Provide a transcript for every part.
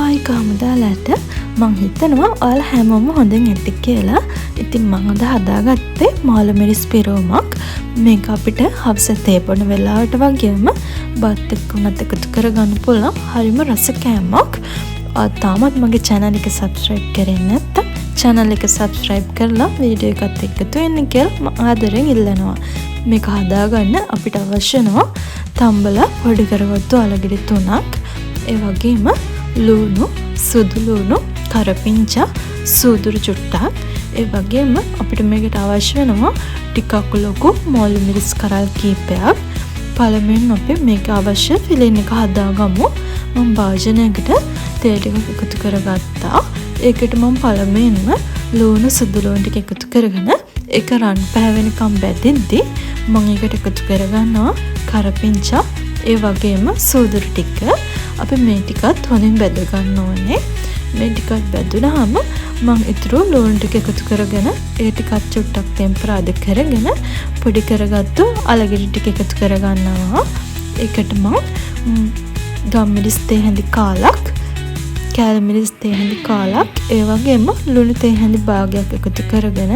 Hi කාමුදාලාට මං හිතනවා ඔයාලා හැමෝම හොඳින් ඇති කියලා. ඉතින් මං අද හදාගත්තේ මාළු මිරිස් පිරෝමක්. මේක අපිට හවස තේ බොන වෙලාවට වගේම බත් එක්ක උනත් එකතු කරගන්න පුළුවන් හරිම රස කෑමක්. තාමත් මගේ channel එක subscribe කරේ නැත්නම් channel එක subscribe කරලා වීඩියෝ එකත් එක්කතු වෙන්න කියලා මම ආදරෙන් ඉල්ලනවා. මේක හදාගන්න අපිට අවශ්‍ය වෙනවා තම්බල පොඩි කරගත්තු අලගිරි 3ක්. ඒ වගේම ලුණු, සුදු ලුණු, කරපිංචා, සූදුරු චුට්ටක්. ඒ වගේම අපිට මේකට අවශ්‍ය වෙනවා ටිකක් ලොකු මාළු මිරිස් කරල් කීපයක්. පළමුවෙන් අපි මේක අවශ්‍ය ෆිලින් එක හදාගමු. මම භාජනයකට තේල් ටිකක් එකතු කරගත්තා. ඒකට මම පළමුවෙන්ම ලුණු, සුදු ලුණු ටික එකතු කරගෙන ඒක රන් පැහැවෙනකම් බැදිද්දි මම ඒකට එකතු කරගන්නවා කරපිංචා, ඒ වගේම සූදුරු ටික. අපි මේ ටිකත් හොඳින් බැද ගන්න ඕනේ. මේ ටිකත් බැදුනහම මම ඊටු ලුණු ටික එකතු කරගෙන ඒ ටිකත් චුට්ටක් ටෙම්පරාද කරගෙන පොඩි කරගත්තු අලගිරි ටික එකතු කරගන්නවා. ඒකට මම ගම්මිරිස් තේ හැඳි කාලක්, කැලමිරිස් තේ හැඳි කාලක්, ඒ වගේම ලුණු තේ හැඳි භාගයක් එකතු කරගෙන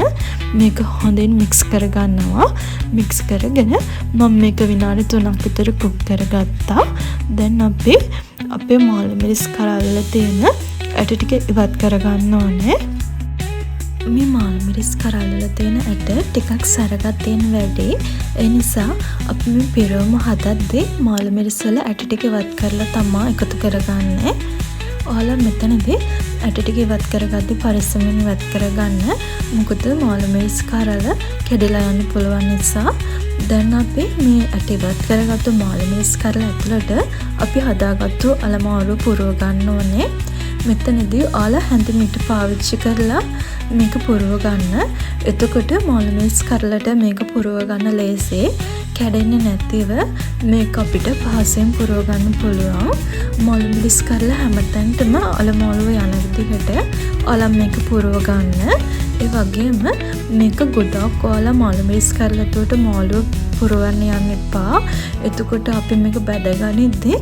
මේක හොඳින් මික්ස් කරගන්නවා. මික්ස් කරගෙන මම මේක විනාඩි 3ක් විතර කුක් කරගත්තා. දැන් අපි අපේ මාළු මිරිස් කරල්ල තියෙන ඇට ටික ඉවත් කරගන්න ඕනේ. මේ මාළු මිරිස් කරල්ල තියෙන ඇට ටිකක් සරගත් තියෙන වැඩි. ඒ නිසා අපි මේ පිරෝම හදද්දී මාළු මිරිස් වල ඇට ටික ඉවත් කරලා තමයි එකතු කරගන්නේ. ඔයාලා මෙතනදී ඇට ටික ඉවත් කරගද්දී පරිස්සමෙන් ඉවත් කරගන්න. මොකද මාළු මිරිස් කරල කැඩලා යන්න පුළුවන් නිසා. දැන් අපි මේ ඇට ඉවත් කරගත්තු මාළු මිරිස් කරල ඇතුළට අපි හදාගත්තු අලමාරු පුරව ගන්න ඕනේ. මෙතනදී ඔයාලා හැඳි මිටි පාවිච්චි කරලා මේක පුරව ගන්න. එතකොට මාළු මිරිස් කරලට මේක පුරව ගන්න ලේසි. කැඩෙන්නේ නැතිව මේක අපිට පහසෙන් පුරව ගන්න පුළුවන්. මාළු මිරිස් කරල හැමතැනටම අලමාරුව යන විදිහට ඔයාලා මේක පුරව ගන්න. ඒ වගේම මේක ගොඩක් ඔයාලා මාළු මිරිස් කරලට මාළුව පුරවන්න යන්න එපා. එතකොට අපි මේක බැදගනිද්දී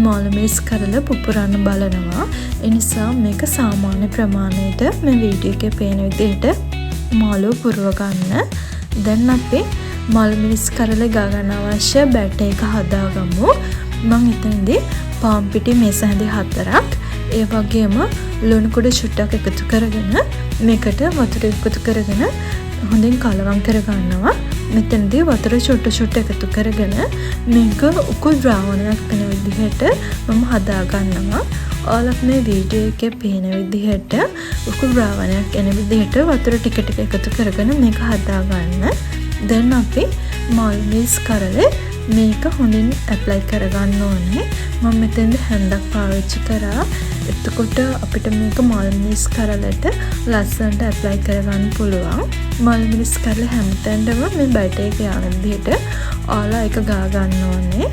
මාළු මිරිස් කරල පුපුරන්න බලනවා. ඒ නිසා මේක සාමාන්‍ය ප්‍රමාණයට මේ වීඩියෝ එකේ පේන විදිහට මාළුව පුරව ගන්න. දැන් අපි මාළු මිරිස් කරල ගා ගන්න අවශ්‍ය බැටර් එක හදාගමු. මම එතනදී පාන් පිටි මේස හැඳි 4ක්, ඒ වගේම ලුණු කුඩු චුට්ටක් එකතු කරගෙන මේකට වතුර එකතු කරගෙන හොඳින් කලවම් කරගන්නවා. මෙතනදී වතුර චුට්ට එකතු කරගෙන මේක උකුල් ද්‍රාවණයක් වෙන විදිහට මම හදාගන්නවා. ඔයාලත් මේ වීඩියෝ එකේ පේන විදිහට උකුල් ද්‍රාවණයක් එන විදිහට වතුර ටික ටික එකතු කරගෙන මේක හදාගන්න. දැන් අපි මාළු මිරිස් කරලේ මේක හොඳින් ඇප්ලයි කරගන්න ඕනේ. මම මෙතෙන්ද හැන්දක් පාවිච්චි කරා. එතකොට අපිට මේක මාළු මිරිස් කරලට ලස්සනට ඇප්ලයි කරගන්න පුළුවන්. මාළු මිරිස් කරල හැමතැනම මේ බැටර් එක යන විදිහට ඔයාලා ඒක ගා ගන්න ඕනේ.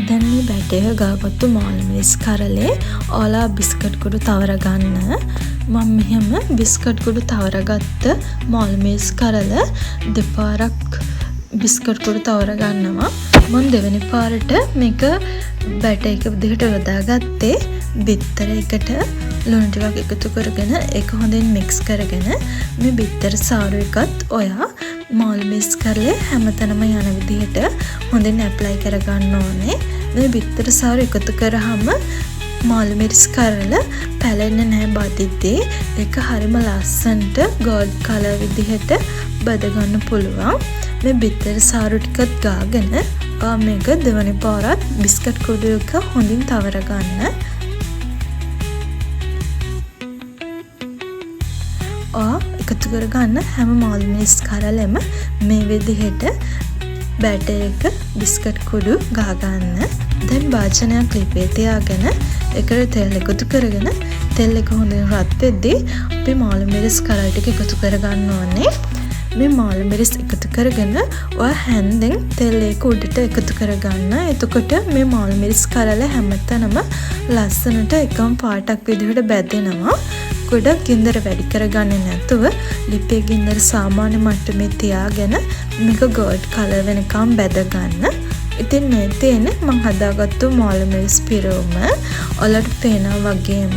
දැන් මේ බැටර් එක ගාගත්තු මාළු මිරිස් කරලේ ඔයාලා බිස්කට් කුඩු තවර ගන්න. මම මෙහෙම බිස්කට් කුඩු තවරගත්ත මාළු මිරිස් කරල දෙපාරක් බිස්කට් කුඩු තවර ගන්නවා. මම දෙවෙනි පාරට මේක බැටර් එක විදිහට යොදාගත්තේ බිත්තර එකට ලුණු ටිකක් එකතු කරගෙන ඒක හොඳින් මික්ස් කරගෙන මේ බිත්තර සාරු එකත් ඔයා මාළු මිරිස් කරලේ හැමතැනම යන විදිහට හොඳින් ඇප්ලයි කරගන්න ඕනේ. මේ බිත්තර සාරු එකතු කරාම මාළු මිරිස් කරල පැලෙන්නේ නැහැ බදිද්දී. ඒක හරිම ලස්සනට ගෝල්ඩ් කලර් විදිහට බද ගන්න පුළුවන්. මේ බිත්තර සාරු ටිකත් ගාගෙන මේක දෙවනි පාරත් බිස්කට් කුඩු එක හොඳින් තවර ගන්න. එකතු කරගන්න හැම මාළු මිරිස් කරලෙම මේ විදිහට බැටර් එක බිස්කට් කුඩු ගා ගන්න. දැන් භාජනයක් ලිපේ තියාගෙන ඒකට තෙල් එකතු කරගෙන තෙල් එක හොඳින් රත් වෙද්දී අපි මාළු මිරිස් කරල් ටික එකතු කරගන්න ඕනේ. මේ මාළු මිරිස් එකතු කරගෙන ඔය හැන්දෙන් තෙල් එක උඩට එකතු කරගන්න. එතකොට මේ මාළු මිරිස් කරල හැමතැනම ලස්සනට එකම පාටක් විදිහට බැදෙනවා. ගොඩක් ගින්දර වැඩි කරගන්නේ නැතුව ලිපේ ගින්දර සාමාන්‍ය මට්ටමේ තියාගෙන මේක ගෝල්ඩ් කලර් වෙනකම් බැද ගන්න. ඉතින් මේ තියෙන මං හදාගත්තු මාළුමිරිස් පිරවුම ඔයාලට පේනවා වගේම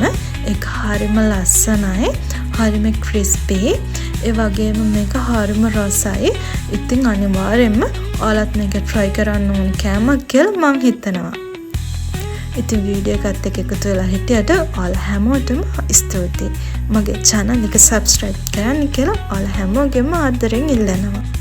ඒක හරිම ලස්සනයි, හරිම ක්‍රිස්පි, ඒ වගේම මේක හරිම රසයි. ඉතින් අනිවාර්යෙන්ම ඔයාලත් මේක try කරන්න ඕන කෑමක් කියලා මං හිතනවා. ඉතින් වීඩියෝ එකත් එක්ක එකතු වෙලා හිටියට ඔයාලා හැමෝටම ස්තුතියි. මගේ channel එක subscribe කරන්න කියලා ඔයාලා හැමෝගෙම ආදරෙන් ඉල්ලනවා.